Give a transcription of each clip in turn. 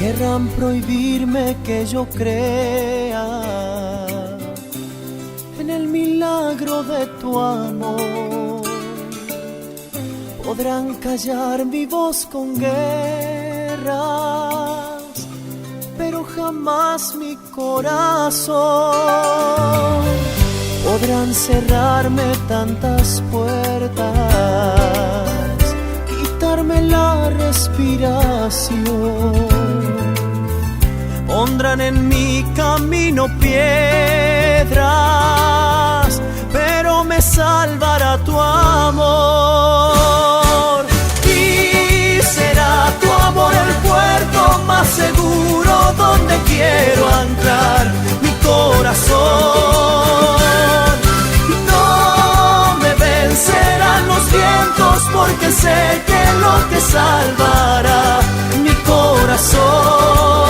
Querrán prohibirme que yo crea en el milagro de tu amor. Podrán callar mi voz con guerras, pero jamás mi corazón. Podrán cerrarme tantas puertas, quitarme la respiración. Pondrán en mi camino piedras, pero me salvará tu amor. Y será tu amor el puerto más seguro donde quiero anclar mi corazón. No me vencerán los vientos porque sé que lo que salvará mi corazón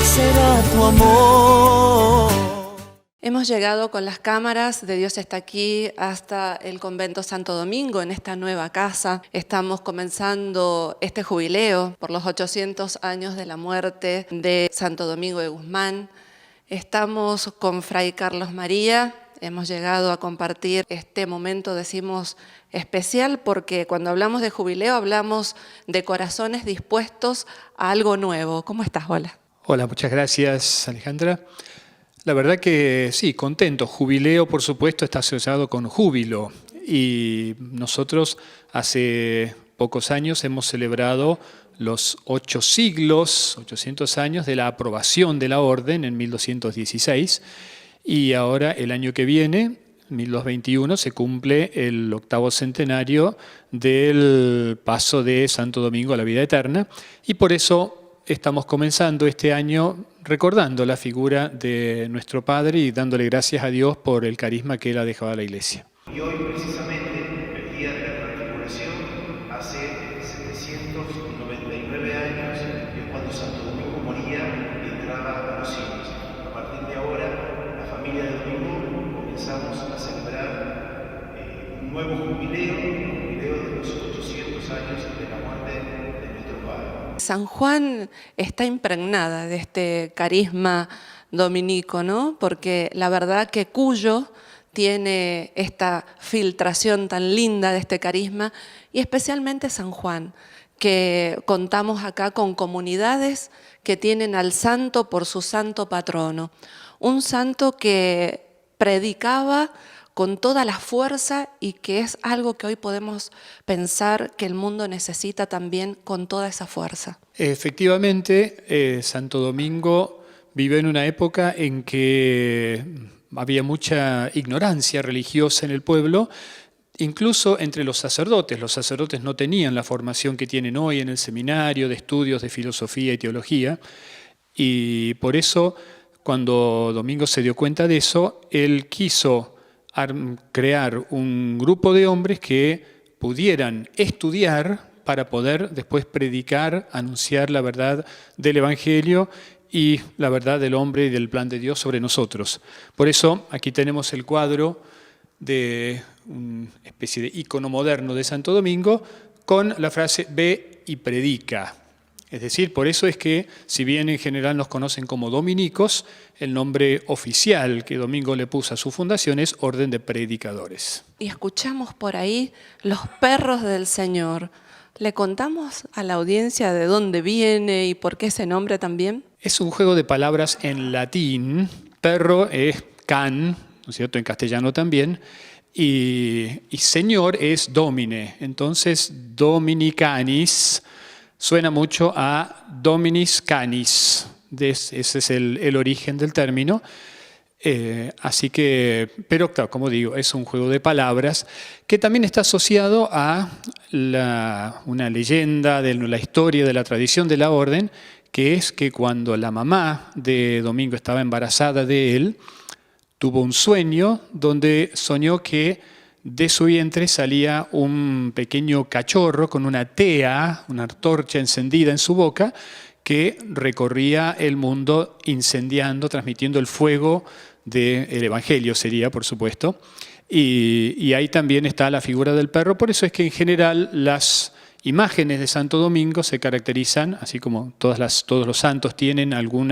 será tu amor. Hemos llegado con las cámaras de Dios está aquí hasta el convento Santo Domingo, en esta nueva casa. Estamos comenzando este jubileo por los 800 años de la muerte de Santo Domingo de Guzmán. Estamos con Fray Carlos María. Hemos llegado a compartir este momento, decimos, especial, porque cuando hablamos de jubileo hablamos de corazones dispuestos a algo nuevo. ¿Cómo estás? Hola. Hola, muchas gracias, Alejandra. La verdad que sí, contento. Jubileo, por supuesto, está asociado con júbilo. Y nosotros hace pocos años hemos celebrado los 8 siglos, 800 años de la aprobación de la orden en 1216. Y ahora, el año que viene, 1221, se cumple el 8º centenario del paso de Santo Domingo a la vida eterna. Y por eso estamos comenzando este año recordando la figura de nuestro Padre y dándole gracias a Dios por el carisma que Él ha dejado a la Iglesia. Y hoy, precisamente, el día de la transfiguración, hace 799 años, que cuando Santo Domingo moría y entraba a los cielos. A partir de ahora, la familia de Domingo comenzamos a celebrar un nuevo jubileo, de los 800 años de la muerte de nuestro Padre. San Juan está impregnada de este carisma dominico, ¿no? Porque la verdad que Cuyo tiene esta filtración tan linda de este carisma, y especialmente San Juan, que contamos acá con comunidades que tienen al santo por su santo patrono. Un santo que predicaba con toda la fuerza y que es algo que hoy podemos pensar que el mundo necesita también con toda esa fuerza. Efectivamente, Santo Domingo vive en una época en que había mucha ignorancia religiosa en el pueblo, incluso entre los sacerdotes. Los sacerdotes no tenían la formación que tienen hoy en el seminario de estudios de filosofía y teología, y por eso, cuando Domingo se dio cuenta de eso, él quiso crear un grupo de hombres que pudieran estudiar para poder después predicar, anunciar la verdad del Evangelio y la verdad del hombre y del plan de Dios sobre nosotros. Por eso aquí tenemos el cuadro de una especie de ícono moderno de Santo Domingo con la frase ve y predica. Es decir, por eso es que, si bien en general nos conocen como dominicos, el nombre oficial que Domingo le puso a su fundación es Orden de Predicadores. Y escuchamos por ahí los perros del Señor. ¿Le contamos a la audiencia de dónde viene y por qué ese nombre también? Es un juego de palabras en latín. Perro es can, ¿no es cierto?, en castellano también. Y Señor es Domine. Entonces, Dominicanis suena mucho a Dominis Canis. Ese es el origen del término. Así que, pero claro, como digo, es un juego de palabras que también está asociado a una leyenda de la historia, de la tradición de la orden, que es que cuando la mamá de Domingo estaba embarazada de él, tuvo un sueño donde soñó que de su vientre salía un pequeño cachorro con una tea, una antorcha encendida en su boca, que recorría el mundo incendiando, transmitiendo el fuego del Evangelio, sería, por supuesto. Y ahí también está la figura del perro. Por eso es que en general las imágenes de Santo Domingo se caracterizan, así como todos los santos tienen algún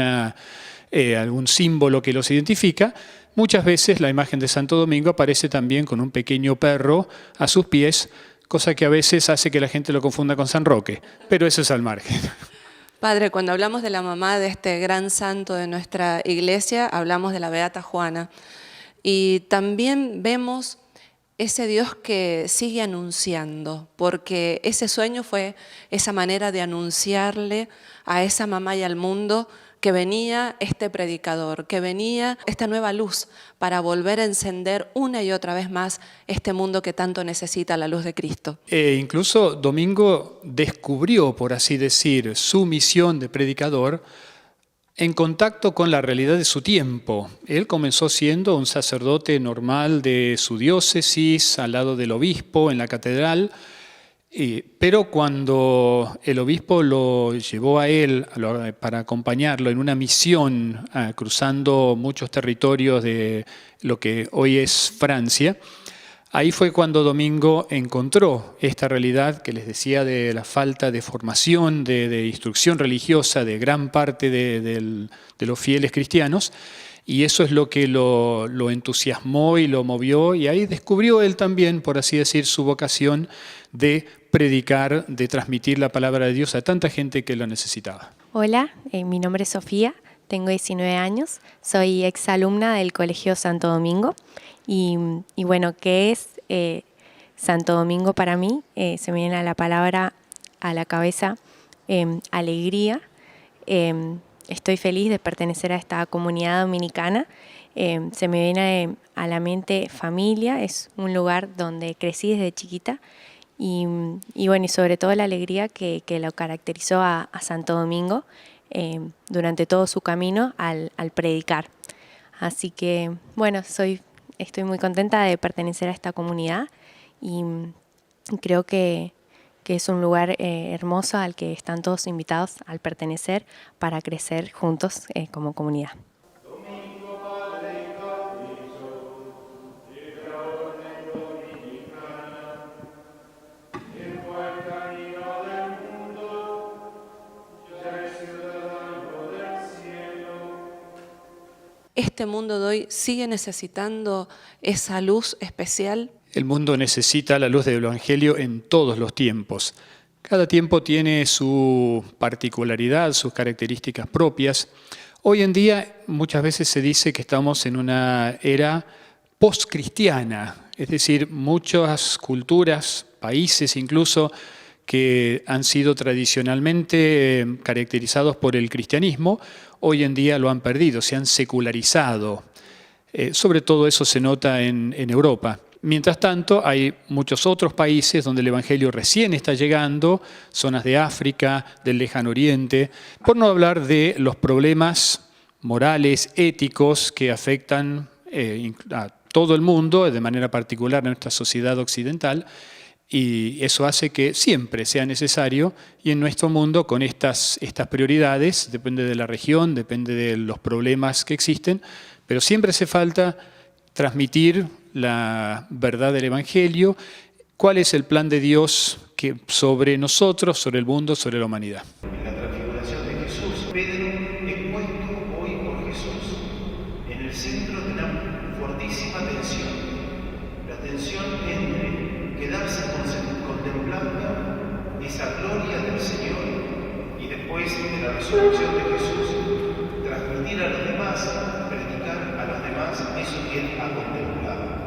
símbolo que los identifica, muchas veces la imagen de Santo Domingo aparece también con un pequeño perro a sus pies, cosa que a veces hace que la gente lo confunda con San Roque, pero eso es al margen. Padre, cuando hablamos de la mamá de este gran santo de nuestra iglesia, hablamos de la Beata Juana. Y también vemos ese Dios que sigue anunciando, porque ese sueño fue esa manera de anunciarle a esa mamá y al mundo que venía este predicador, que venía esta nueva luz para volver a encender una y otra vez más este mundo que tanto necesita la luz de Cristo. Incluso Domingo descubrió, por así decir, su misión de predicador en contacto con la realidad de su tiempo. Él comenzó siendo un sacerdote normal de su diócesis, al lado del obispo, en la catedral, pero cuando el obispo lo llevó a él para acompañarlo en una misión cruzando muchos territorios de lo que hoy es Francia, ahí fue cuando Domingo encontró esta realidad que les decía de la falta de formación, de instrucción religiosa de gran parte de los fieles cristianos, y eso es lo que lo entusiasmó y lo movió, y ahí descubrió él también, por así decir, su vocación de predicar, de transmitir la palabra de Dios a tanta gente que lo necesitaba. Hola, mi nombre es Sofía, tengo 19 años, soy exalumna del Colegio Santo Domingo y bueno, ¿qué es Santo Domingo para mí? Se me viene a la palabra a la cabeza alegría. Estoy feliz de pertenecer a esta comunidad dominicana. Se me viene a la mente familia, es un lugar donde crecí desde chiquita y bueno, y sobre todo la alegría que lo caracterizó a Santo Domingo durante todo su camino al predicar. Así que bueno, estoy muy contenta de pertenecer a esta comunidad y creo que es un lugar hermoso al que están todos invitados al pertenecer para crecer juntos como comunidad. ¿Este mundo de hoy sigue necesitando esa luz especial? El mundo necesita la luz del Evangelio en todos los tiempos. Cada tiempo tiene su particularidad, sus características propias. Hoy en día muchas veces se dice que estamos en una era postcristiana, es decir, muchas culturas, países incluso, que han sido tradicionalmente caracterizados por el cristianismo, hoy en día lo han perdido, se han secularizado. Sobre todo eso se nota en Europa. Mientras tanto, hay muchos otros países donde el Evangelio recién está llegando, zonas de África, del Lejano Oriente, por no hablar de los problemas morales, éticos que afectan a todo el mundo, de manera particular a nuestra sociedad occidental, y eso hace que siempre sea necesario, y en nuestro mundo con estas prioridades, depende de la región, depende de los problemas que existen, pero siempre hace falta transmitir la verdad del Evangelio, cuál es el plan de Dios sobre nosotros, sobre el mundo, sobre la humanidad. En la transfiguración de Jesús, Pedro es puesto hoy por Jesús en el centro de una fortísima tensión, la tensión entre quedarse contemplando esa gloria del Señor y después de la resurrección de Jesús, transmitir a los demás, predicar a los demás eso que Él ha contemplado.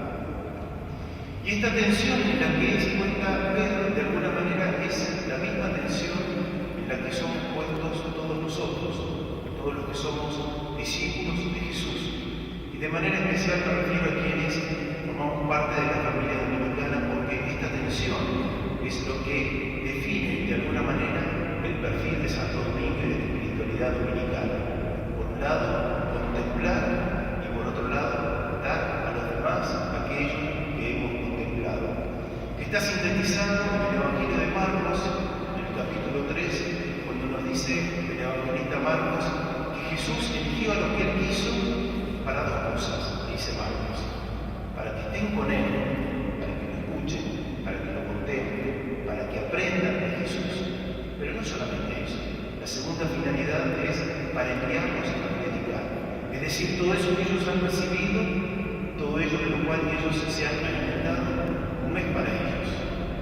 Y esta tensión en la que es puesta Pedro, de alguna manera, es la misma tensión en la que somos puestos todos nosotros, todos los que somos discípulos de Jesús. Y de manera especial me refiero a quienes formamos parte de la familia dominicana, porque esta tensión es lo que define de alguna manera el perfil de Santo Domingo y de la espiritualidad dominicana. Por un lado, contemplar, y por otro lado, dar a los demás aquello que hemos contemplado. Está sintetizado en el Evangelio de Marcos, en el capítulo 3, cuando nos dice el evangelista Marcos que Jesús eligió a los que Él quiso para dos cosas, dice Marcos: para que estén con Él, para que lo escuchen, para que lo contemplen, para que aprendan de La segunda finalidad es para enviarlos a predicar. Es decir, todo eso que ellos han recibido, todo ello de lo cual ellos se han alimentado, no es para ellos,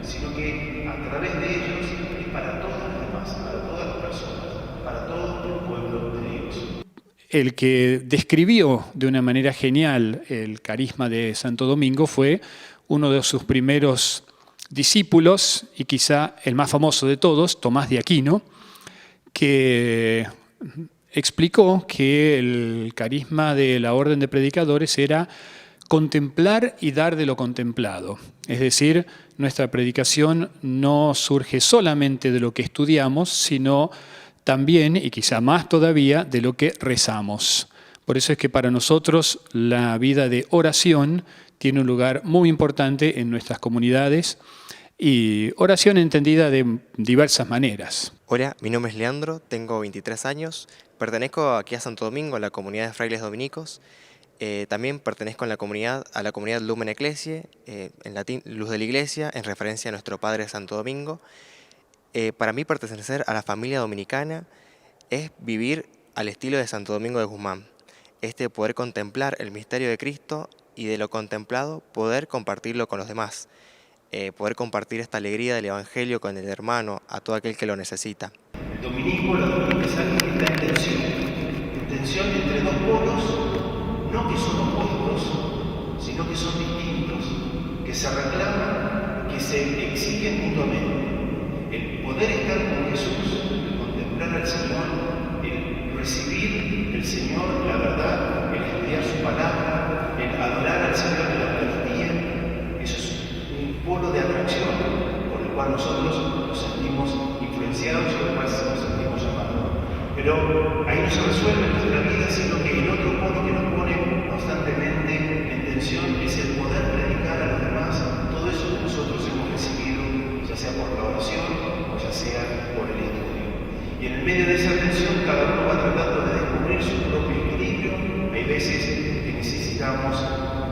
sino que a través de ellos es para todas las demás, para todas las personas, para todo el pueblo de Dios. El que describió de una manera genial el carisma de Santo Domingo fue uno de sus primeros discípulos, y quizá el más famoso de todos, Tomás de Aquino, que explicó que el carisma de la orden de predicadores era contemplar y dar de lo contemplado. Es decir, nuestra predicación no surge solamente de lo que estudiamos, sino también, y quizá más todavía, de lo que rezamos. Por eso es que para nosotros la vida de oración tiene un lugar muy importante en nuestras comunidades, y oración entendida de diversas maneras. Hola, mi nombre es Leandro, tengo 23 años, pertenezco aquí a Santo Domingo, a la comunidad de frailes dominicos. También pertenezco a la comunidad Lumen Ecclesiae, en latín Luz de la Iglesia, en referencia a nuestro Padre Santo Domingo. Para mí pertenecer a la familia dominicana es vivir al estilo de Santo Domingo de Guzmán. Poder contemplar el misterio de Cristo y de lo contemplado poder compartirlo con los demás. Poder compartir esta alegría del Evangelio con el hermano, a todo aquel que lo necesita. El dominico, la dominica es algo que está en tensión entre dos polos, no que son opuestos, sino que son distintos, que se reclaman, que se exigen mutuamente. El poder estar con Jesús, el contemplar al Señor, el recibir del Señor la verdad, el estudiar su palabra, el adorar al Señor de la Eucaristía, eso es un polo de atracción por el cual nosotros nos sentimos influenciados y por el cual nos sentimos llamados. Pero ahí no se resuelve nuestra vida, sino que el otro polo que nos pone constantemente en tensión es el poder predicar a los demás todo eso que nosotros hemos recibido, ya sea por la oración o ya sea por el estudio. Y en el medio de esa tensión cada uno va tratando de descubrir su propio equilibrio. Hay veces que necesitamos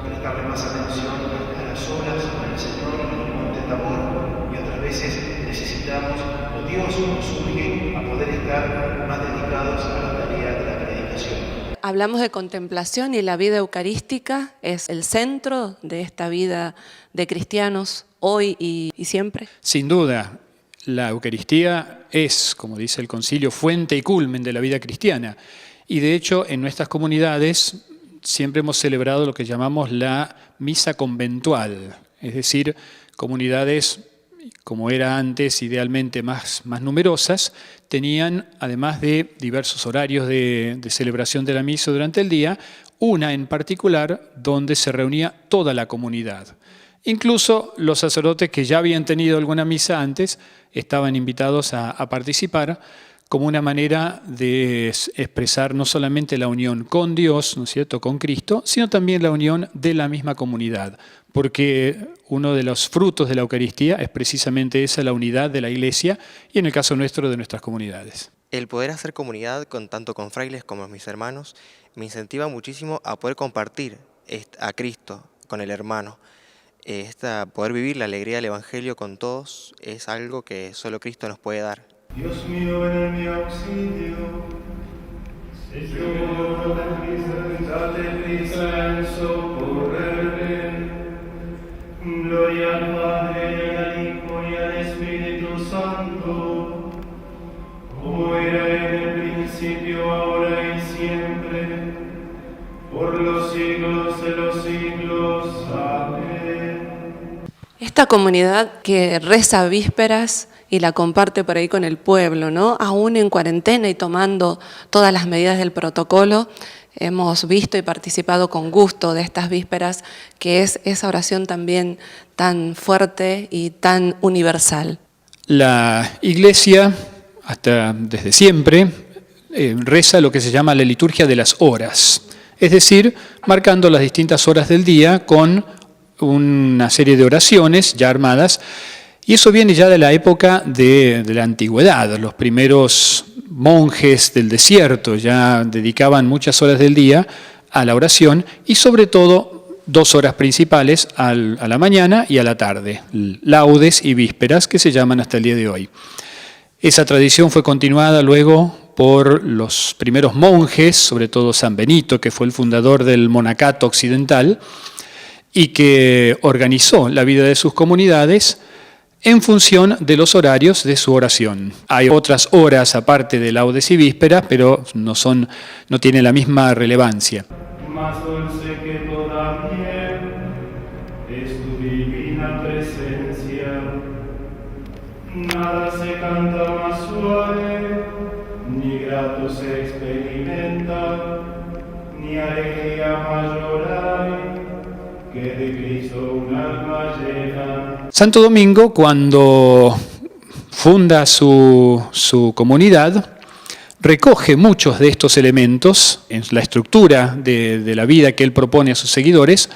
prestarle más atención a las horas, al Señor, en el monte Tabor, y otras veces necesitamos, o Dios nos urge a poder estar más dedicados a la tarea de la predicación. Hablamos de contemplación y la vida eucarística es el centro de esta vida de cristianos hoy y siempre. Sin duda, la Eucaristía es, como dice el Concilio, fuente y culmen de la vida cristiana. Y de hecho, en nuestras comunidades siempre hemos celebrado lo que llamamos la misa conventual, es decir, comunidades, como era antes, idealmente más numerosas, tenían, además de diversos horarios de celebración de la misa durante el día, una en particular donde se reunía toda la comunidad. Incluso los sacerdotes que ya habían tenido alguna misa antes estaban invitados a participar como una manera de expresar no solamente la unión con Dios, ¿no es cierto?, con Cristo, sino también la unión de la misma comunidad, porque uno de los frutos de la Eucaristía es precisamente esa, la unidad de la Iglesia y en el caso nuestro de nuestras comunidades. El poder hacer comunidad tanto con frailes como mis hermanos me incentiva muchísimo a poder compartir a Cristo con el hermano. Poder vivir la alegría del Evangelio con todos es algo que solo Cristo nos puede dar. Dios mío, ven en mi auxilio. Señor, date prisa en socorrerme. Gloria al Padre, y al Hijo, y al Espíritu Santo, como era en el principio, ahora y siempre, por los siglos de los siglos. Amén. Esta comunidad que reza vísperas y la comparte por ahí con el pueblo, ¿no? Aún en cuarentena y tomando todas las medidas del protocolo, hemos visto y participado con gusto de estas vísperas, que es esa oración también tan fuerte y tan universal. La Iglesia, desde siempre, reza lo que se llama la liturgia de las horas, es decir, marcando las distintas horas del día con una serie de oraciones ya armadas. Y eso viene ya de la época de la antigüedad. Los primeros monjes del desierto ya dedicaban muchas horas del día a la oración y sobre todo 2 horas principales a la mañana y a la tarde, laudes y vísperas que se llaman hasta el día de hoy. Esa tradición fue continuada luego por los primeros monjes, sobre todo San Benito, que fue el fundador del monacato occidental y que organizó la vida de sus comunidades en función de los horarios de su oración. Hay otras horas aparte de laudes y vísperas, pero no tienen la misma relevancia. Más dulce que toda miel es tu divina presencia. Nada se canta más suave, ni grato se experimenta, ni alegría mayor hay que de Cristo un alma llena. Santo Domingo, cuando funda su comunidad, recoge muchos de estos elementos en la estructura de la vida que él propone a sus seguidores,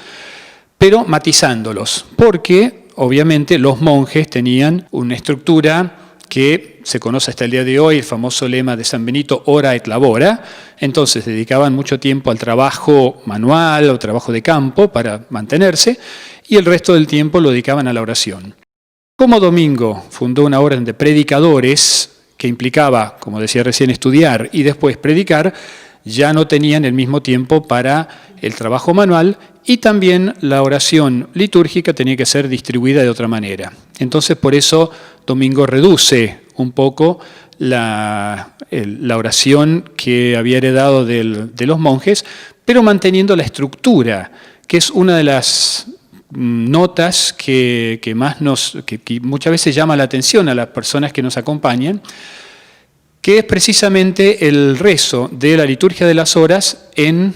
pero matizándolos, porque obviamente los monjes tenían una estructura que se conoce hasta el día de hoy, el famoso lema de San Benito, ora et labora. Entonces dedicaban mucho tiempo al trabajo manual o trabajo de campo para mantenerse, y el resto del tiempo lo dedicaban a la oración. Como Domingo fundó una orden de predicadores, que implicaba, como decía recién, estudiar y después predicar, ya no tenían el mismo tiempo para el trabajo manual, y también la oración litúrgica tenía que ser distribuida de otra manera. Entonces, por eso Domingo reduce un poco la oración que había heredado de los monjes, pero manteniendo la estructura, que es una de las notas que muchas veces llama la atención a las personas que nos acompañan, que es precisamente el rezo de la liturgia de las horas en,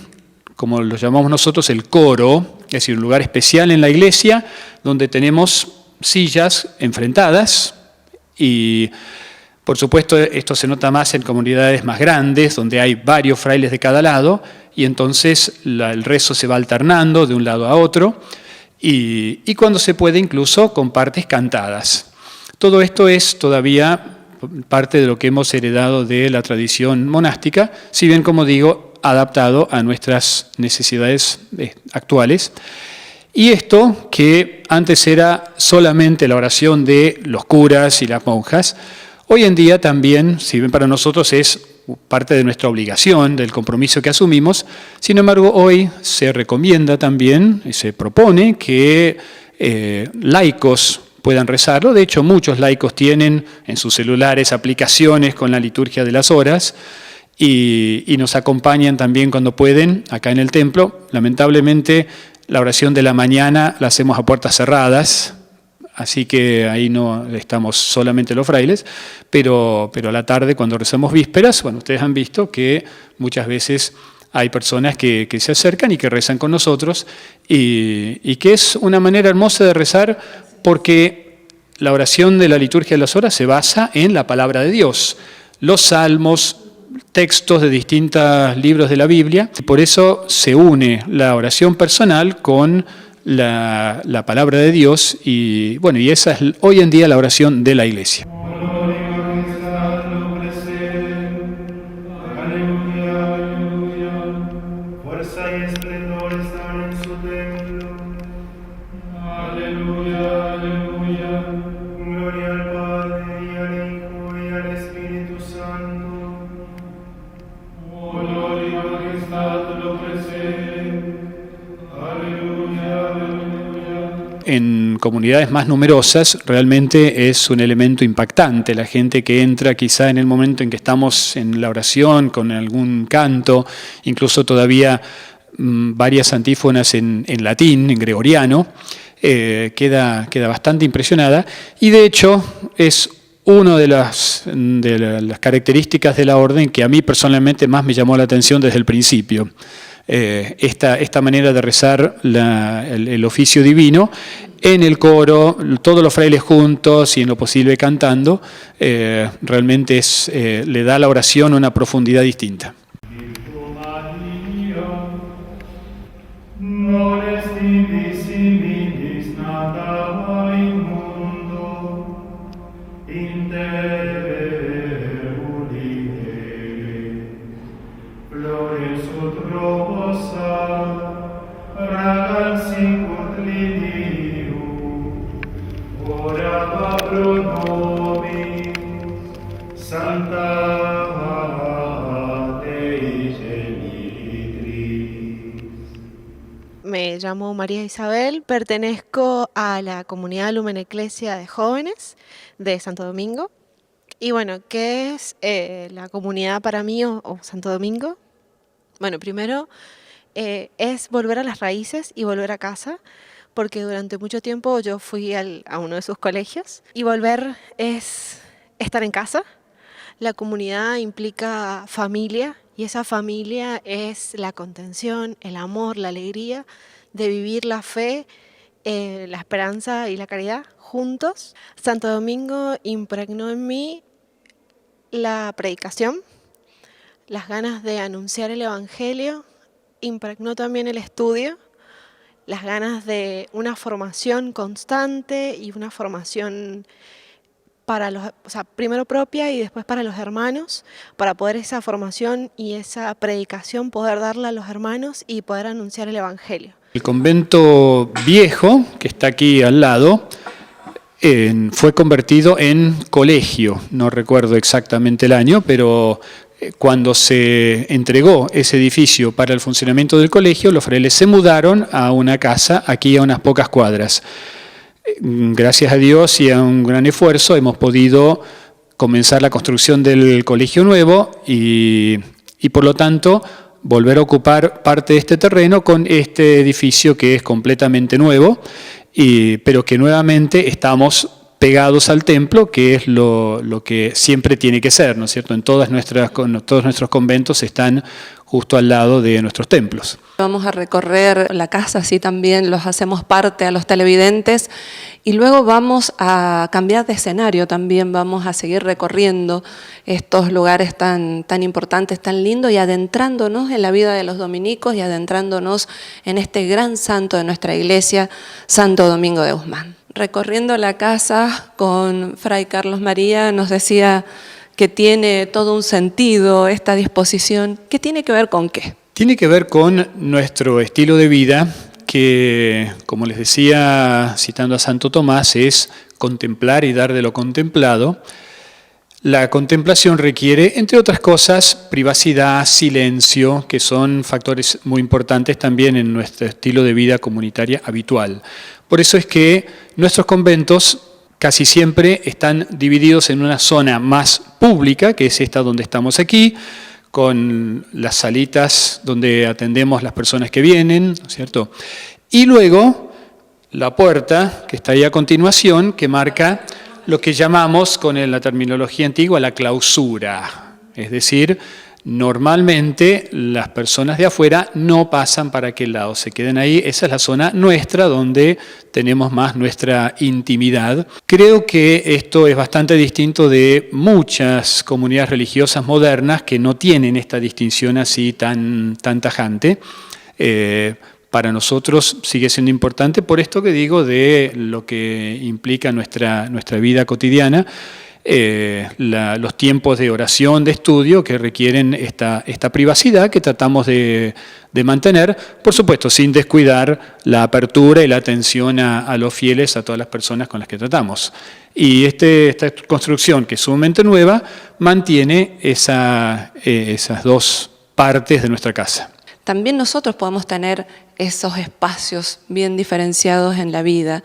como lo llamamos nosotros, el coro, es decir, un lugar especial en la iglesia donde tenemos sillas enfrentadas, y por supuesto esto se nota más en comunidades más grandes donde hay varios frailes de cada lado, y entonces el rezo se va alternando de un lado a otro, y cuando se puede incluso con partes cantadas. Todo esto es todavía parte de lo que hemos heredado de la tradición monástica, si bien, como digo, adaptado a nuestras necesidades actuales. Y esto, que antes era solamente la oración de los curas y las monjas, hoy en día también, si bien para nosotros es parte de nuestra obligación, del compromiso que asumimos, sin embargo hoy se recomienda también, y se propone que laicos puedan rezarlo. De hecho, muchos laicos tienen en sus celulares aplicaciones con la liturgia de las horas, y nos acompañan también cuando pueden acá en el templo. Lamentablemente la oración de la mañana la hacemos a puertas cerradas, así que ahí no estamos solamente los frailes, pero a la tarde, cuando rezamos vísperas, bueno, ustedes han visto que muchas veces hay personas que se acercan y que rezan con nosotros, y que es una manera hermosa de rezar, porque la oración de la liturgia de las horas se basa en la palabra de Dios, los salmos, textos de distintos libros de la Biblia, y por eso se une la oración personal con la palabra de Dios, y bueno, y esa es hoy en día la oración de la Iglesia. Fuerza y esplendor están en su templo. Aleluya, aleluya. Gloria al Padre y al Hijo y al Espíritu Santo. Honor y majestad lo preceden. Aleluya, aleluya. En comunidades más numerosas realmente es un elemento impactante. La gente que entra quizá en el momento en que estamos en la oración, con algún canto, incluso todavía varias antífonas en latín, en gregoriano, queda bastante impresionada, y de hecho es una de las características de la orden que a mí personalmente más me llamó la atención desde el principio. Esta manera de rezar el oficio divino en el coro, todos los frailes juntos y en lo posible cantando, realmente le da a la oración una profundidad distinta. Non est divisibilis nata in mundo, in te ulide, flores ut rosa, ragan sicut lilium, ora pro nobis, Dei Genitris. Me llamo María Isabel, pertenezco a la comunidad Lumen Ecclesia de jóvenes de Santo Domingo. Y bueno, ¿qué es la comunidad para mí o Santo Domingo? Bueno, primero es volver a las raíces y volver a casa, porque durante mucho tiempo yo fui a uno de sus colegios. Y volver es estar en casa. La comunidad implica familia y esa familia es la contención, el amor, la alegría de vivir la fe, la esperanza y la caridad juntos. Santo Domingo impregnó en mí la predicación, las ganas de anunciar el Evangelio, impregnó también el estudio, las ganas de una formación constante y una formación para primero propia y después para los hermanos, para poder esa formación y esa predicación poder darla a los hermanos y poder anunciar el Evangelio. El convento viejo, que está aquí al lado, fue convertido en colegio, no recuerdo exactamente el año, pero cuando se entregó ese edificio para el funcionamiento del colegio, los frailes se mudaron a una casa aquí a unas pocas cuadras. Gracias a Dios y a un gran esfuerzo hemos podido comenzar la construcción del colegio nuevo y por lo tanto volver a ocupar parte de este terreno con este edificio que es completamente nuevo, pero que nuevamente estamos pegados al templo, que es lo que siempre tiene que ser, ¿no es cierto? Todos nuestros conventos están justo al lado de nuestros templos. Vamos a recorrer la casa, así también los hacemos parte a los televidentes, y luego vamos a cambiar de escenario también, vamos a seguir recorriendo estos lugares tan importantes, tan lindos, y adentrándonos en la vida de los dominicos y adentrándonos en este gran santo de nuestra iglesia, Santo Domingo de Guzmán. Recorriendo la casa con Fray Carlos María nos decía que tiene todo un sentido esta disposición. ¿Qué tiene que ver con qué? Tiene que ver con nuestro estilo de vida que, como les decía, citando a Santo Tomás, es contemplar y dar de lo contemplado. La contemplación requiere, entre otras cosas, privacidad, silencio, que son factores muy importantes también en nuestro estilo de vida comunitaria habitual. Por eso es que nuestros conventos casi siempre están divididos en una zona más pública, que es esta donde estamos aquí, con las salitas donde atendemos las personas que vienen, ¿no es cierto? Y luego la puerta, que está ahí a continuación, que marca lo que llamamos, con la terminología antigua, la clausura. Es decir, normalmente las personas de afuera no pasan para aquel lado, se quedan ahí. Esa es la zona nuestra donde tenemos más nuestra intimidad. Creo que esto es bastante distinto de muchas comunidades religiosas modernas que no tienen esta distinción así tan tajante. Para nosotros sigue siendo importante por esto que digo de lo que implica nuestra vida cotidiana. Los tiempos de oración, de estudio, que requieren esta privacidad que tratamos de mantener, por supuesto, sin descuidar la apertura y la atención a los fieles, a todas las personas con las que tratamos. Y esta construcción, que es sumamente nueva, mantiene esas dos partes de nuestra casa. También nosotros podemos tener esos espacios bien diferenciados en la vida.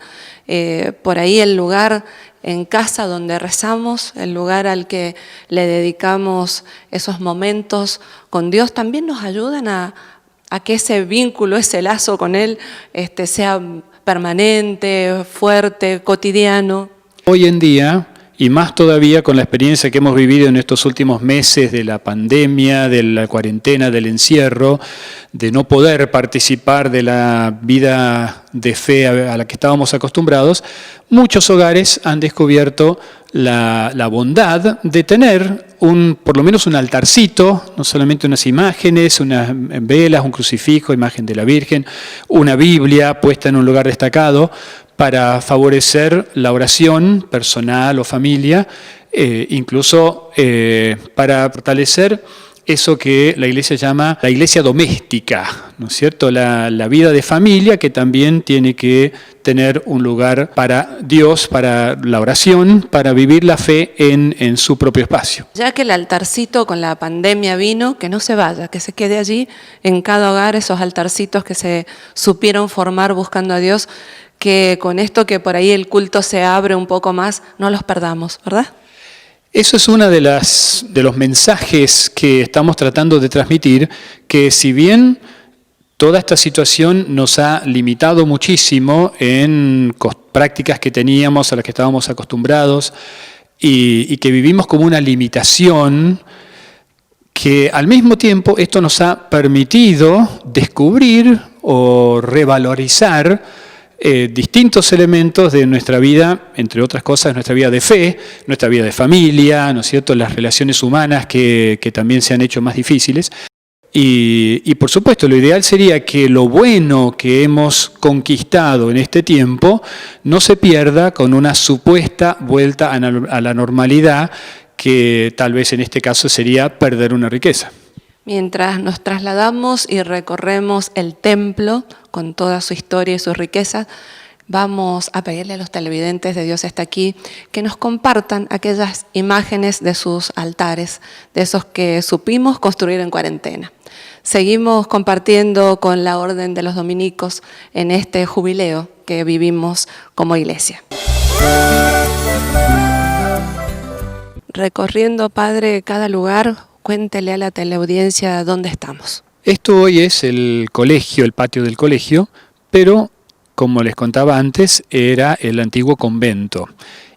Por ahí el lugar en casa donde rezamos, el lugar al que le dedicamos esos momentos con Dios, también nos ayudan a que ese vínculo, ese lazo con Él sea permanente, fuerte, cotidiano. Hoy en día, y más todavía con la experiencia que hemos vivido en estos últimos meses de la pandemia, de la cuarentena, del encierro, de no poder participar de la vida de fe a la que estábamos acostumbrados, muchos hogares han descubierto la bondad de tener por lo menos un altarcito, no solamente unas imágenes, unas velas, un crucifijo, imagen de la Virgen, una Biblia puesta en un lugar destacado, para favorecer la oración personal o familia, incluso para fortalecer eso que la Iglesia llama la iglesia doméstica, ¿no es cierto? La vida de familia, que también tiene que tener un lugar para Dios, para la oración, para vivir la fe en su propio espacio. Ya que el altarcito con la pandemia vino, que no se vaya, que se quede allí en cada hogar, esos altarcitos que se supieron formar buscando a Dios, que con esto que por ahí el culto se abre un poco más, no los perdamos, ¿verdad? Eso es uno de los mensajes que estamos tratando de transmitir, que si bien toda esta situación nos ha limitado muchísimo en prácticas que teníamos, a las que estábamos acostumbrados, y que vivimos como una limitación, que al mismo tiempo esto nos ha permitido descubrir o revalorizar distintos elementos de nuestra vida, entre otras cosas, nuestra vida de fe, nuestra vida de familia, ¿no es cierto?, las relaciones humanas que también se han hecho más difíciles. Y por supuesto, lo ideal sería que lo bueno que hemos conquistado en este tiempo no se pierda con una supuesta vuelta a la normalidad, que tal vez en este caso sería perder una riqueza. Mientras nos trasladamos y recorremos el templo con toda su historia y sus riquezas, vamos a pedirle a los televidentes de Dios está aquí que nos compartan aquellas imágenes de sus altares, de esos que supimos construir en cuarentena. Seguimos compartiendo con la Orden de los Dominicos en este jubileo que vivimos como iglesia. Recorriendo, Padre, cada lugar, cuéntele a la teleaudiencia dónde estamos. Esto hoy es el colegio, el patio del colegio, pero como les contaba antes, era el antiguo convento.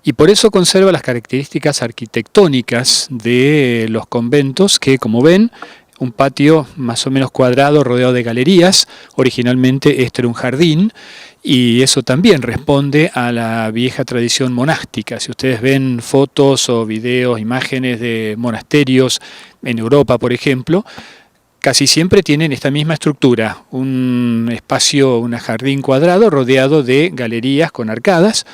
Y por eso conserva las características arquitectónicas de los conventos, que como ven, un patio más o menos cuadrado rodeado de galerías. Originalmente este era un jardín, y eso también responde a la vieja tradición monástica. Si ustedes ven fotos o videos, imágenes de monasterios en Europa, por ejemplo, casi siempre tienen esta misma estructura, un espacio, un jardín cuadrado rodeado de galerías con arcadas,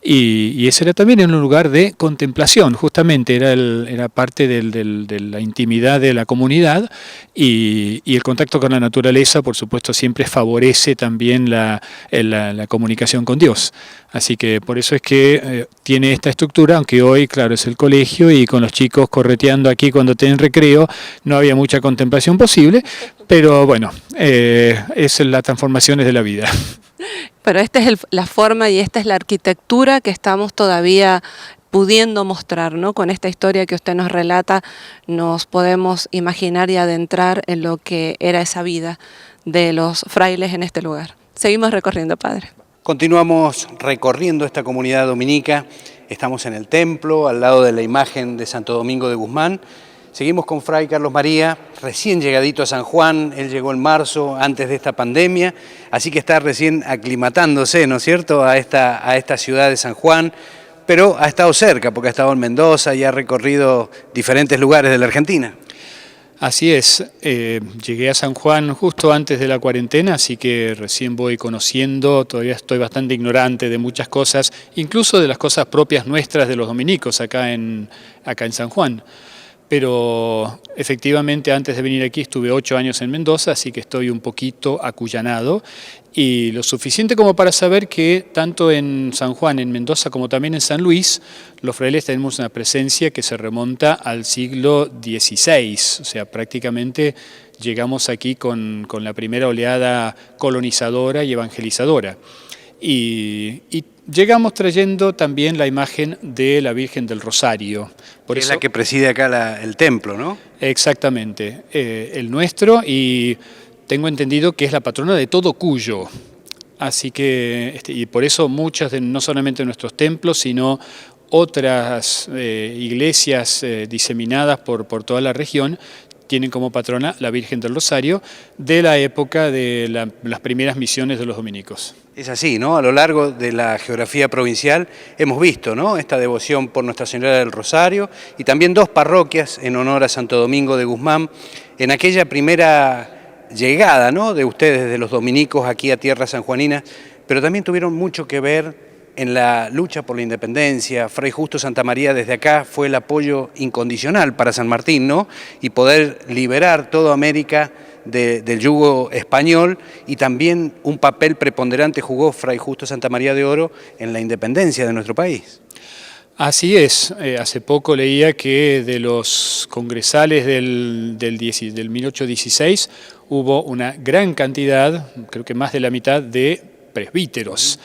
y ese era también un lugar de contemplación, justamente era parte de la intimidad de la comunidad, y el contacto con la naturaleza, por supuesto, siempre favorece también la comunicación con Dios. Así que por eso es que tiene esta estructura, aunque hoy, claro, es el colegio, y con los chicos correteando aquí cuando tienen recreo, no había mucha contemplación posible, pero bueno, es las transformaciones de la vida. Pero esta es la forma y esta es la arquitectura que estamos todavía pudiendo mostrar, ¿no? Con esta historia que usted nos relata, nos podemos imaginar y adentrar en lo que era esa vida de los frailes en este lugar. Seguimos recorriendo, Padre. Continuamos recorriendo esta comunidad dominica. Estamos en el templo, al lado de la imagen de Santo Domingo de Guzmán. Seguimos con Fray Carlos María, recién llegadito a San Juan. Él llegó en marzo, antes de esta pandemia, así que está recién aclimatándose, ¿no es cierto?, a esta ciudad de San Juan, pero ha estado cerca, porque ha estado en Mendoza y ha recorrido diferentes lugares de la Argentina. Así es, llegué a San Juan justo antes de la cuarentena, así que recién voy conociendo, todavía estoy bastante ignorante de muchas cosas, incluso de las cosas propias nuestras de los dominicos acá en San Juan. Pero efectivamente antes de venir aquí estuve 8 años en Mendoza, así que estoy un poquito acuyanado, y lo suficiente como para saber que tanto en San Juan, en Mendoza, como también en San Luis, los frailes tenemos una presencia que se remonta al siglo XVI, o sea, prácticamente llegamos aquí con la primera oleada colonizadora y evangelizadora. Y llegamos trayendo también la imagen de la Virgen del Rosario. Es la que preside acá el templo, ¿no? Exactamente, el nuestro, y tengo entendido que es la patrona de todo Cuyo. Así que, y por eso muchas, no solamente nuestros templos, sino otras iglesias diseminadas por toda la región, tienen como patrona la Virgen del Rosario, de la época de las primeras misiones de los dominicos. Es así, ¿no? A lo largo de la geografía provincial hemos visto, ¿no?, esta devoción por Nuestra Señora del Rosario, y también 2 parroquias en honor a Santo Domingo de Guzmán, en aquella primera llegada, ¿no?, de ustedes, de los dominicos aquí a tierra sanjuanina, pero también tuvieron mucho que ver en la lucha por la independencia. Fray Justo Santamaría desde acá fue el apoyo incondicional para San Martín, ¿no? Y poder liberar toda América del yugo español, y también un papel preponderante jugó Fray Justo Santamaría de Oro en la independencia de nuestro país. Así es, hace poco leía que de los congresales del 1816 hubo una gran cantidad, creo que más de la mitad, de presbíteros.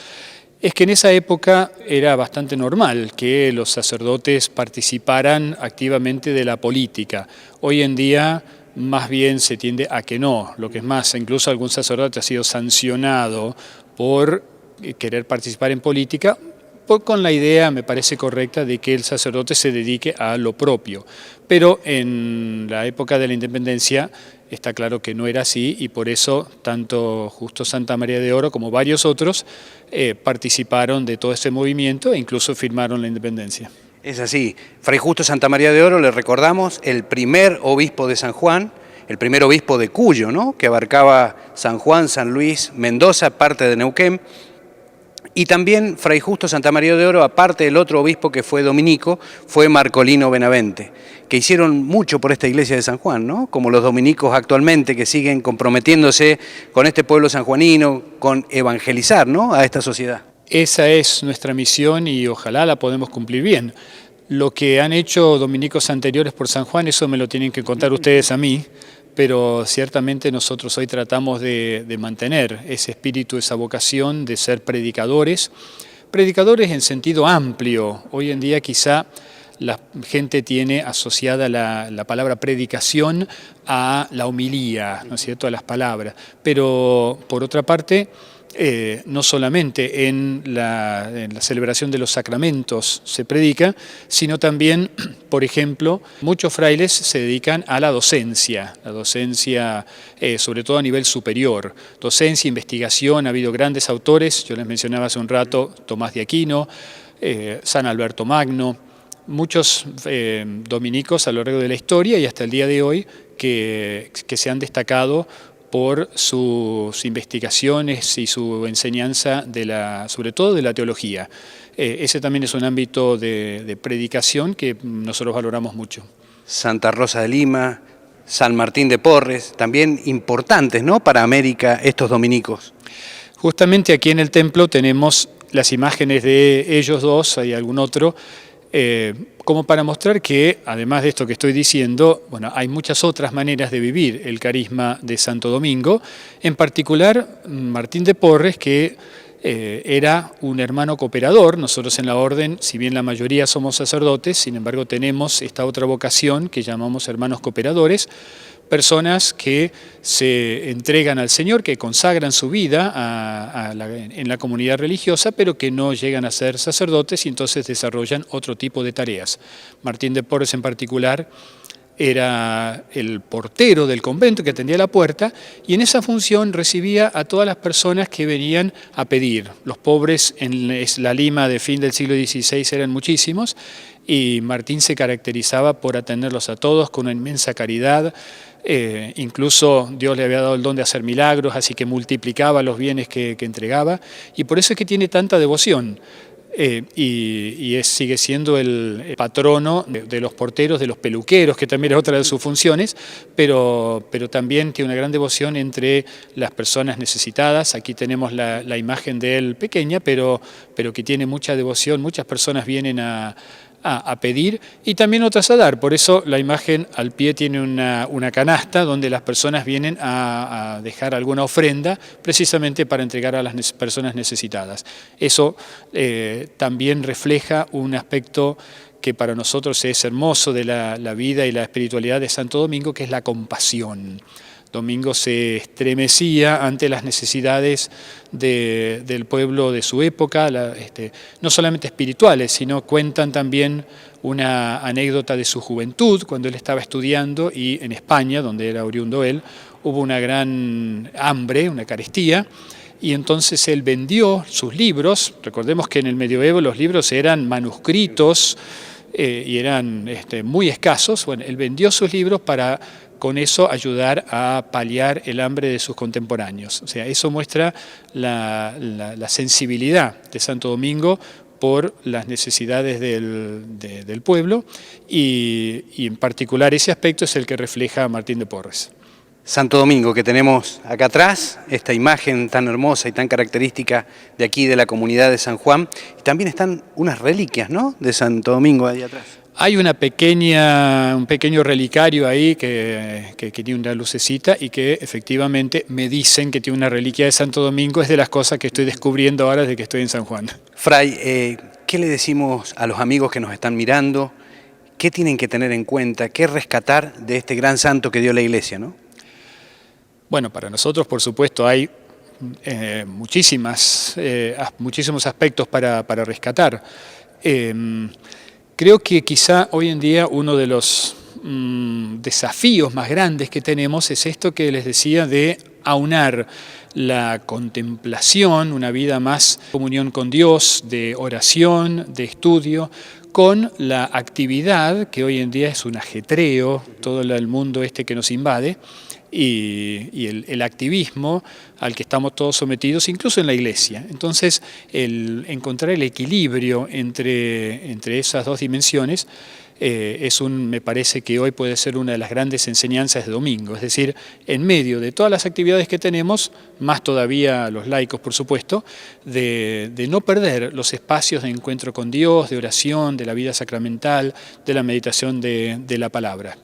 Es que en esa época era bastante normal que los sacerdotes participaran activamente de la política. Hoy en día más bien se tiende a que no, lo que es más, incluso algún sacerdote ha sido sancionado por querer participar en política, con la idea, me parece correcta, de que el sacerdote se dedique a lo propio. Pero en la época de la independencia está claro que no era así, y por eso tanto Justo Santamaría de Oro como varios otros participaron de todo ese movimiento e incluso firmaron la independencia. Es así. Fray Justo Santamaría de Oro, le recordamos, el primer obispo de San Juan, el primer obispo de Cuyo, ¿no? Que abarcaba San Juan, San Luis, Mendoza, parte de Neuquén. Y también Fray Justo Santamaría de Oro, aparte del otro obispo que fue dominico, fue Marcolino Benavente, que hicieron mucho por esta iglesia de San Juan, ¿no? Como los dominicos actualmente, que siguen comprometiéndose con este pueblo sanjuanino, con evangelizar, ¿no?, a esta sociedad. Esa es nuestra misión y ojalá la podemos cumplir bien. Lo que han hecho dominicos anteriores por San Juan, eso me lo tienen que contar ustedes a mí, pero ciertamente nosotros hoy tratamos de mantener ese espíritu, esa vocación de ser predicadores en sentido amplio. Hoy en día quizá la gente tiene asociada la palabra predicación a la homilía, ¿no es cierto?, a las palabras, pero por otra parte, no solamente en la celebración de los sacramentos se predica, sino también, por ejemplo, muchos frailes se dedican a la docencia sobre todo a nivel superior. Docencia, investigación, ha habido grandes autores, yo les mencionaba hace un rato, Tomás de Aquino, San Alberto Magno, muchos dominicos a lo largo de la historia y hasta el día de hoy que se han destacado por sus investigaciones y su enseñanza, sobre todo de la teología. Ese también es un ámbito de predicación que nosotros valoramos mucho. Santa Rosa de Lima, San Martín de Porres, también importantes, ¿no?, para América estos dominicos. Justamente aquí en el templo tenemos las imágenes de ellos dos, hay algún otro, como para mostrar que, además de esto que estoy diciendo, bueno, hay muchas otras maneras de vivir el carisma de Santo Domingo, en particular Martín de Porres, que era un hermano cooperador. Nosotros en la orden, si bien la mayoría somos sacerdotes, sin embargo tenemos esta otra vocación que llamamos hermanos cooperadores, personas que se entregan al Señor, que consagran su vida en la comunidad religiosa, pero que no llegan a ser sacerdotes y entonces desarrollan otro tipo de tareas. Martín de Porres en particular era el portero del convento que atendía la puerta y en esa función recibía a todas las personas que venían a pedir. Los pobres en la Lima de fin del siglo XVI eran muchísimos y Martín se caracterizaba por atenderlos a todos con una inmensa caridad. Incluso Dios le había dado el don de hacer milagros, así que multiplicaba los bienes que entregaba y por eso es que tiene tanta devoción. Sigue siendo el patrono de los porteros, de los peluqueros, que también es otra de sus funciones, pero también tiene una gran devoción entre las personas necesitadas. Aquí tenemos la imagen de él pequeña, pero que tiene mucha devoción. Muchas personas vienen a pedir y también otras a dar. Por eso la imagen al pie tiene una canasta donde las personas vienen a dejar alguna ofrenda precisamente para entregar a las personas necesitadas. Eso también refleja un aspecto que para nosotros es hermoso de la vida y la espiritualidad de Santo Domingo, que es la compasión. Domingo se estremecía ante las necesidades del pueblo de su época, no solamente espirituales, sino cuentan también una anécdota de su juventud, cuando él estaba estudiando y en España, donde era oriundo él, hubo una gran hambre, una carestía, y entonces él vendió sus libros. Recordemos que en el medioevo los libros eran manuscritos, y eran muy escasos. Bueno, él vendió sus libros para con eso ayudar a paliar el hambre de sus contemporáneos. O sea, eso muestra la sensibilidad de Santo Domingo por las necesidades del pueblo y en particular ese aspecto es el que refleja Martín de Porres. Santo Domingo, que tenemos acá atrás, esta imagen tan hermosa y tan característica de aquí, de la comunidad de San Juan, y también están unas reliquias, ¿no?, de Santo Domingo ahí atrás. Hay un pequeño relicario ahí que tiene una lucecita y que efectivamente me dicen que tiene una reliquia de Santo Domingo. Es de las cosas que estoy descubriendo ahora desde que estoy en San Juan. Fray, ¿qué le decimos a los amigos que nos están mirando? ¿Qué tienen que tener en cuenta? ¿Qué rescatar de este gran santo que dio la Iglesia, no? Bueno, para nosotros, por supuesto, hay muchísimos aspectos para rescatar. Creo que quizá hoy en día uno de los desafíos más grandes que tenemos es esto que les decía de aunar la contemplación, una vida más de comunión con Dios, de oración, de estudio, con la actividad, que hoy en día es un ajetreo, todo el mundo que nos invade, y el activismo al que estamos todos sometidos, incluso en la Iglesia. Entonces, el encontrar el equilibrio entre esas dos dimensiones me parece que hoy puede ser una de las grandes enseñanzas de domingo. Es decir, en medio de todas las actividades que tenemos, más todavía los laicos, por supuesto, de no perder los espacios de encuentro con Dios, de oración, de la vida sacramental, de la meditación de la palabra.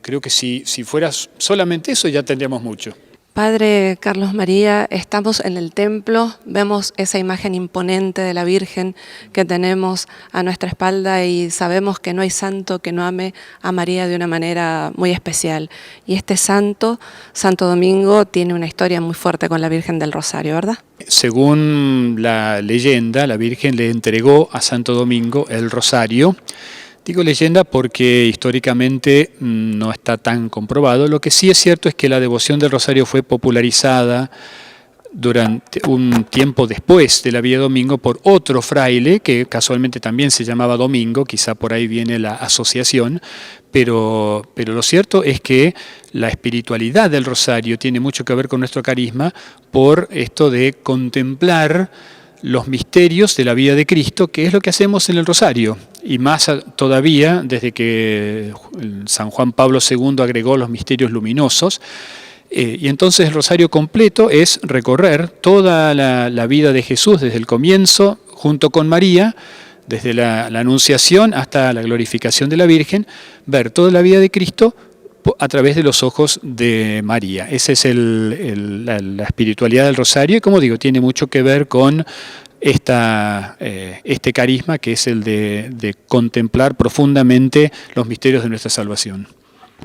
Creo que si fuera solamente eso ya tendríamos mucho. Padre Carlos María, estamos en el templo, vemos esa imagen imponente de la Virgen que tenemos a nuestra espalda y sabemos que no hay santo que no ame a María de una manera muy especial. Y este santo, Santo Domingo, tiene una historia muy fuerte con la Virgen del Rosario, ¿verdad? Según la leyenda, la Virgen le entregó a Santo Domingo el Rosario. Digo leyenda porque históricamente no está tan comprobado. Lo que sí es cierto es que la devoción del Rosario fue popularizada durante un tiempo después de la vida de Domingo por otro fraile que casualmente también se llamaba Domingo, quizá por ahí viene la asociación, pero lo cierto es que la espiritualidad del Rosario tiene mucho que ver con nuestro carisma por esto de contemplar los misterios de la vida de Cristo, que es lo que hacemos en el Rosario, y más todavía desde que San Juan Pablo II agregó los misterios luminosos, y entonces el Rosario completo es recorrer toda la vida de Jesús desde el comienzo, junto con María, desde la Anunciación hasta la glorificación de la Virgen, ver toda la vida de Cristo a través de los ojos de María. Esa es la espiritualidad del Rosario y, como digo, tiene mucho que ver con este carisma que es el de contemplar profundamente los misterios de nuestra salvación.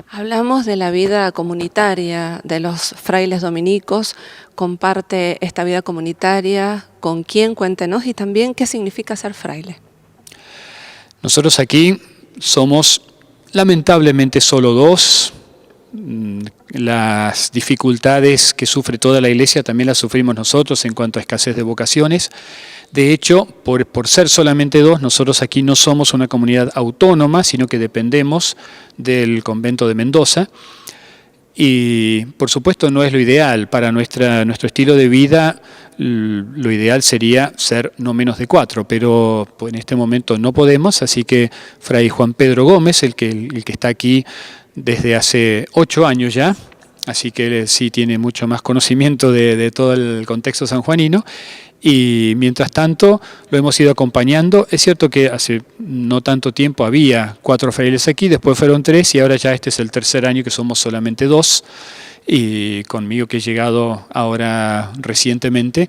Hablamos de la vida comunitaria de los frailes dominicos. ¿Comparte esta vida comunitaria? ¿Con quién? Cuéntenos. Y también, ¿qué significa ser fraile? Nosotros aquí somos lamentablemente solo dos. Las dificultades que sufre toda la Iglesia también las sufrimos nosotros en cuanto a escasez de vocaciones. De hecho, por ser solamente dos, nosotros aquí no somos una comunidad autónoma, sino que dependemos del convento de Mendoza. Y por supuesto no es lo ideal. Para nuestro estilo de vida, lo ideal sería ser no menos de 4, pero en este momento no podemos, así que Fray Juan Pedro Gómez, el que está aquí desde hace 8 años ya, así que él sí tiene mucho más conocimiento de todo el contexto sanjuanino, y mientras tanto lo hemos ido acompañando. Es cierto que hace no tanto tiempo había 4 frailes aquí, después fueron 3 y ahora ya este es el tercer año que somos solamente 2, y conmigo que he llegado ahora recientemente,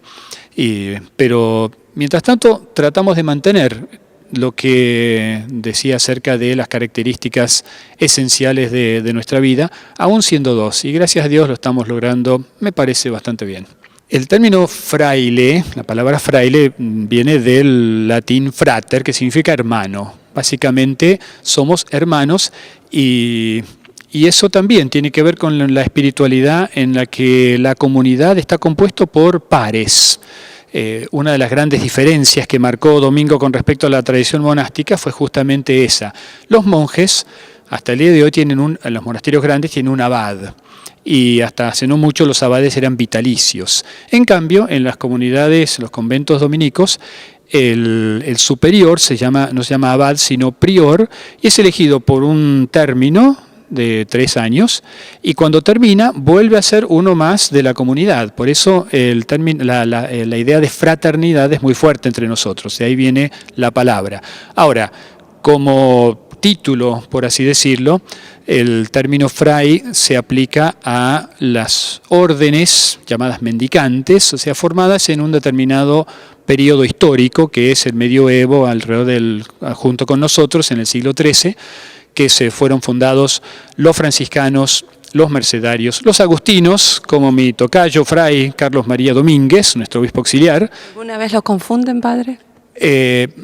pero mientras tanto tratamos de mantener lo que decía acerca de las características esenciales de nuestra vida, aún siendo 2, y gracias a Dios lo estamos logrando, me parece bastante bien. El término fraile, la palabra fraile, viene del latín frater, que significa hermano. Básicamente somos hermanos y eso también tiene que ver con la espiritualidad en la que la comunidad está compuesto por pares. una de las grandes diferencias que marcó Domingo con respecto a la tradición monástica fue justamente esa. Los monjes, hasta el día de hoy, en los monasterios grandes tienen un abad, y hasta hace no mucho los abades eran vitalicios. En cambio, en las comunidades, los conventos dominicos, el superior no se llama abad, sino prior, y es elegido por un término de 3 años, y cuando termina vuelve a ser uno más de la comunidad. Por eso la idea de fraternidad es muy fuerte entre nosotros, de ahí viene la palabra. Ahora, como título, por así decirlo, el término fray se aplica a las órdenes llamadas mendicantes, o sea, formadas en un determinado periodo histórico, que es el medioevo, junto con nosotros, en el siglo XIII, que se fueron fundados los franciscanos, los mercedarios, los agustinos, como mi tocayo, fray Carlos María Domínguez, nuestro obispo auxiliar. ¿Alguna vez lo confunden, padre?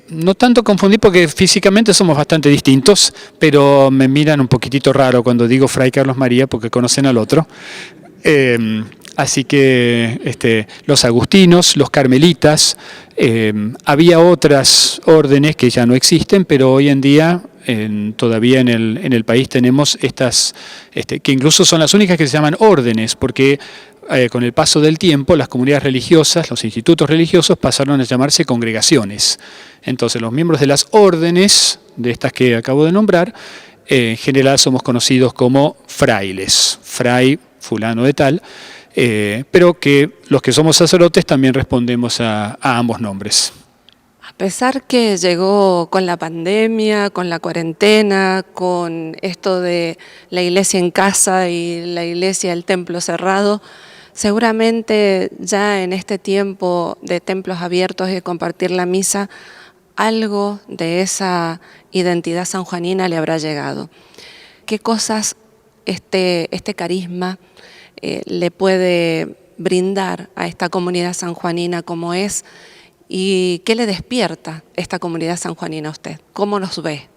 No tanto confundir porque físicamente somos bastante distintos, pero me miran un poquitito raro cuando digo fray Carlos María porque conocen al otro. Así que los agustinos, los carmelitas, había otras órdenes que ya no existen, pero hoy en día todavía en el país tenemos estas, que incluso son las únicas que se llaman órdenes, porque con el paso del tiempo las comunidades religiosas, los institutos religiosos pasaron a llamarse congregaciones. Entonces los miembros de las órdenes, de estas que acabo de nombrar, en general somos conocidos como frailes, fray fulano de tal, pero que los que somos sacerdotes también respondemos a ambos nombres. A pesar que llegó con la pandemia, con la cuarentena, con esto de la iglesia en casa y la iglesia, el templo cerrado, seguramente ya en este tiempo de templos abiertos y de compartir la misa, algo de esa identidad sanjuanina le habrá llegado. ¿Qué cosas este carisma le puede brindar a esta comunidad sanjuanina como es? ¿Y qué le despierta esta comunidad sanjuanina a usted? ¿Cómo nos ve?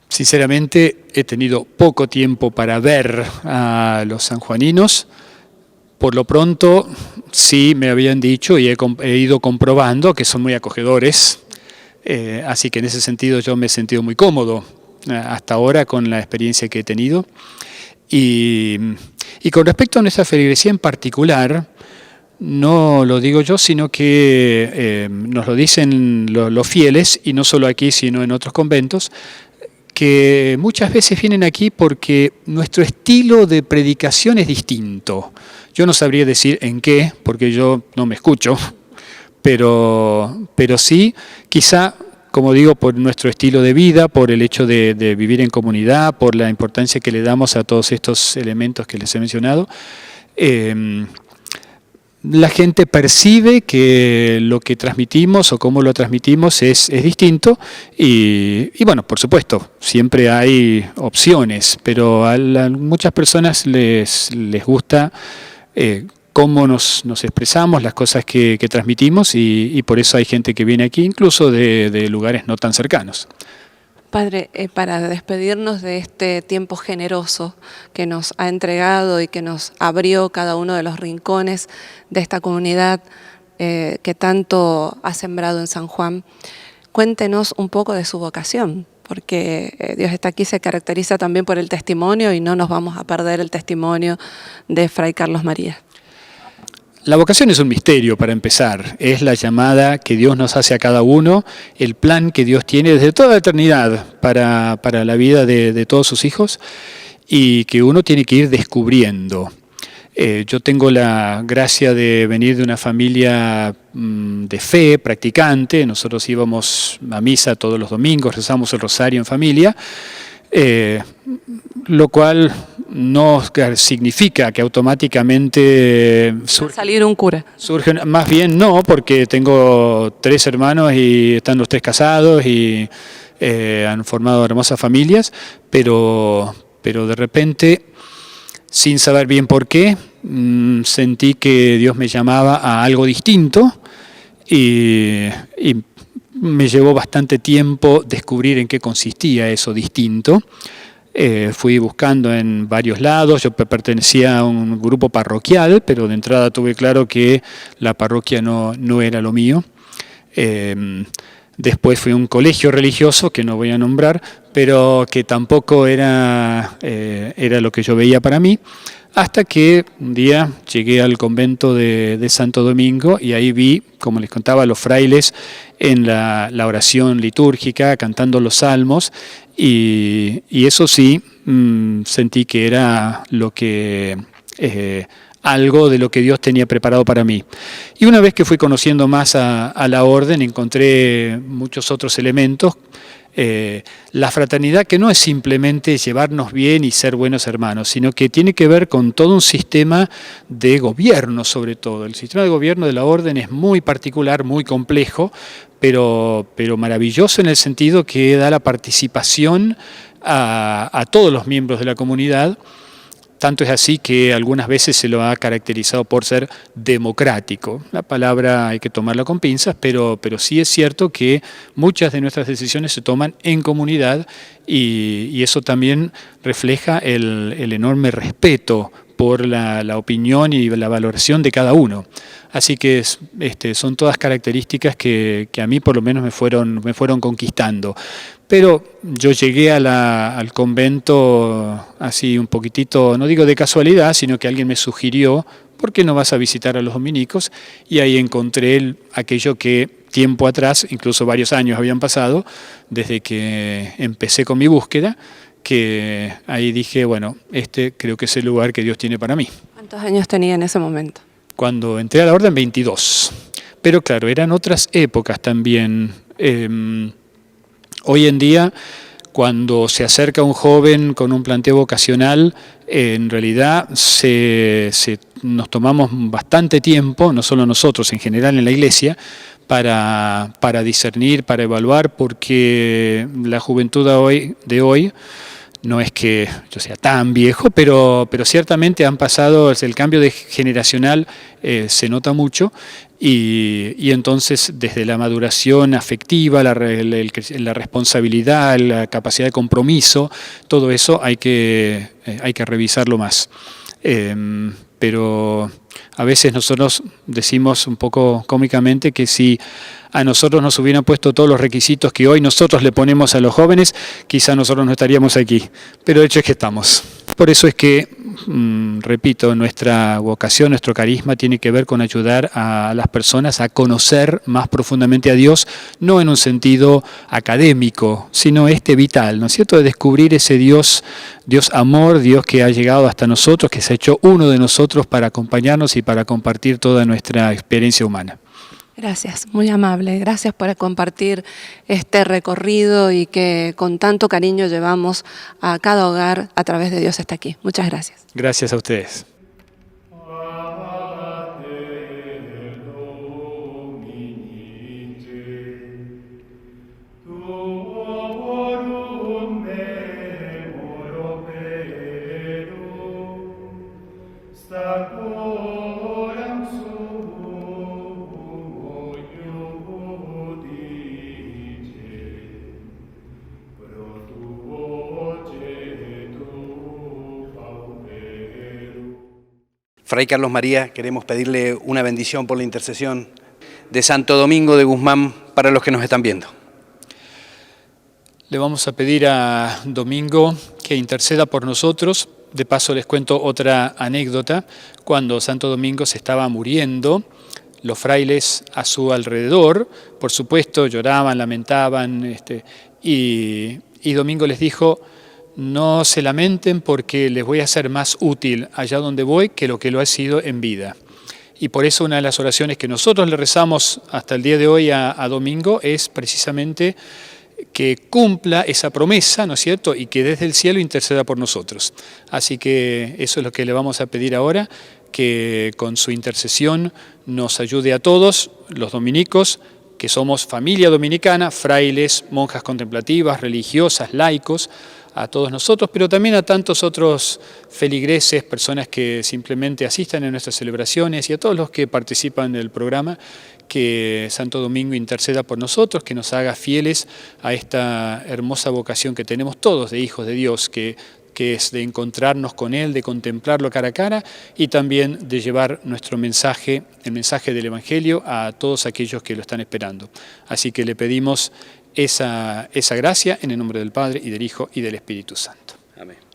Sinceramente, he tenido poco tiempo para ver a los sanjuaninos. Por lo pronto, sí me habían dicho y he ido comprobando que son muy acogedores. Así que en ese sentido yo me he sentido muy cómodo hasta ahora con la experiencia que he tenido. Y con respecto a nuestra feligresía en particular, no lo digo yo, sino que nos lo dicen los fieles, y no solo aquí, sino en otros conventos, que muchas veces vienen aquí porque nuestro estilo de predicación es distinto. Yo no sabría decir en qué, porque yo no me escucho, pero sí, quizá, como digo, por nuestro estilo de vida, por el hecho de vivir en comunidad, por la importancia que le damos a todos estos elementos que les he mencionado, la gente percibe que lo que transmitimos o cómo lo transmitimos es distinto y bueno, por supuesto, siempre hay opciones, pero a muchas personas les gusta cómo nos expresamos, las cosas que transmitimos y por eso hay gente que viene aquí, incluso de lugares no tan cercanos. Padre, para despedirnos de este tiempo generoso que nos ha entregado y que nos abrió cada uno de los rincones de esta comunidad que tanto ha sembrado en San Juan, cuéntenos un poco de su vocación, porque Dios está aquí, se caracteriza también por el testimonio y no nos vamos a perder el testimonio de Fray Carlos María. La vocación es un misterio, para empezar. Es la llamada que Dios nos hace a cada uno, el plan que Dios tiene desde toda la eternidad para la vida de todos sus hijos y que uno tiene que ir descubriendo. Yo tengo la gracia de venir de una familia de fe, practicante. Nosotros íbamos a misa todos los domingos, rezamos el rosario en familia, lo cual no significa que automáticamente salir un cura. Surgen, más bien no, porque tengo 3 hermanos y están los 3 casados y han formado hermosas familias, pero de repente, sin saber bien por qué, sentí que Dios me llamaba a algo distinto y me llevó bastante tiempo descubrir en qué consistía eso distinto. Fui buscando en varios lados, yo pertenecía a un grupo parroquial, pero de entrada tuve claro que la parroquia no era lo mío. Después fui a un colegio religioso, que no voy a nombrar, pero que tampoco era lo que yo veía para mí, hasta que un día llegué al convento de Santo Domingo y ahí vi, como les contaba, a los frailes en la oración litúrgica, cantando los salmos, y eso sí, sentí que era lo que... algo de lo que Dios tenía preparado para mí. Y una vez que fui conociendo más a la orden, encontré muchos otros elementos. La fraternidad, que no es simplemente llevarnos bien y ser buenos hermanos, sino que tiene que ver con todo un sistema de gobierno, sobre todo. El sistema de gobierno de la orden es muy particular, muy complejo, pero maravilloso en el sentido que da la participación a todos los miembros de la comunidad. Tanto es así que algunas veces se lo ha caracterizado por ser democrático. La palabra hay que tomarla con pinzas, pero sí es cierto que muchas de nuestras decisiones se toman en comunidad y eso también refleja el enorme respeto por la opinión y la valoración de cada uno. Así que son todas características que a mí por lo menos me fueron conquistando. Pero yo llegué al convento así un poquitito, no digo de casualidad, sino que alguien me sugirió, ¿por qué no vas a visitar a los dominicos? Y ahí encontré aquello que tiempo atrás, incluso varios años habían pasado, desde que empecé con mi búsqueda, que ahí dije, bueno, creo que es el lugar que Dios tiene para mí. ¿Cuántos años tenía en ese momento? Cuando entré a la orden, 22. Pero claro, eran otras épocas también. Hoy en día, cuando se acerca un joven con un planteo vocacional, en realidad nos tomamos bastante tiempo, no solo nosotros, en general en la iglesia, para discernir, para evaluar, porque la juventud de hoy no es que yo sea tan viejo, pero ciertamente han pasado, el cambio generacional se nota mucho y entonces desde la maduración afectiva, la responsabilidad, la capacidad de compromiso, todo eso hay que revisarlo más. Pero a veces nosotros decimos un poco cómicamente que si a nosotros nos hubieran puesto todos los requisitos que hoy nosotros le ponemos a los jóvenes, quizá nosotros no estaríamos aquí, pero el hecho es que estamos. Por eso es que, repito, nuestra vocación, nuestro carisma tiene que ver con ayudar a las personas a conocer más profundamente a Dios, no en un sentido académico, sino vital, ¿no es cierto?, de descubrir ese Dios amor, Dios que ha llegado hasta nosotros, que se ha hecho uno de nosotros para acompañarnos y para compartir toda nuestra experiencia humana. Gracias, muy amable. Gracias por compartir este recorrido y que con tanto cariño llevamos a cada hogar a través de Dios hasta aquí. Muchas gracias. Gracias a ustedes. Fray Carlos María, queremos pedirle una bendición por la intercesión de Santo Domingo de Guzmán para los que nos están viendo. Le vamos a pedir a Domingo que interceda por nosotros. De paso les cuento otra anécdota. Cuando Santo Domingo se estaba muriendo, los frailes a su alrededor, por supuesto, lloraban, lamentaban, y Domingo les dijo: no se lamenten porque les voy a ser más útil allá donde voy que lo que lo ha sido en vida. Y por eso una de las oraciones que nosotros le rezamos hasta el día de hoy a Domingo es precisamente que cumpla esa promesa, ¿no es cierto?, y que desde el cielo interceda por nosotros. Así que eso es lo que le vamos a pedir ahora, que con su intercesión nos ayude a todos, los dominicos, que somos familia dominicana, frailes, monjas contemplativas, religiosas, laicos, a todos nosotros, pero también a tantos otros feligreses, personas que simplemente asistan a nuestras celebraciones y a todos los que participan del programa, que Santo Domingo interceda por nosotros, que nos haga fieles a esta hermosa vocación que tenemos todos de hijos de Dios, que es de encontrarnos con Él, de contemplarlo cara a cara y también de llevar nuestro mensaje, el mensaje del Evangelio a todos aquellos que lo están esperando. Así que le pedimos esa gracia en el nombre del Padre y del Hijo y del Espíritu Santo. Amén.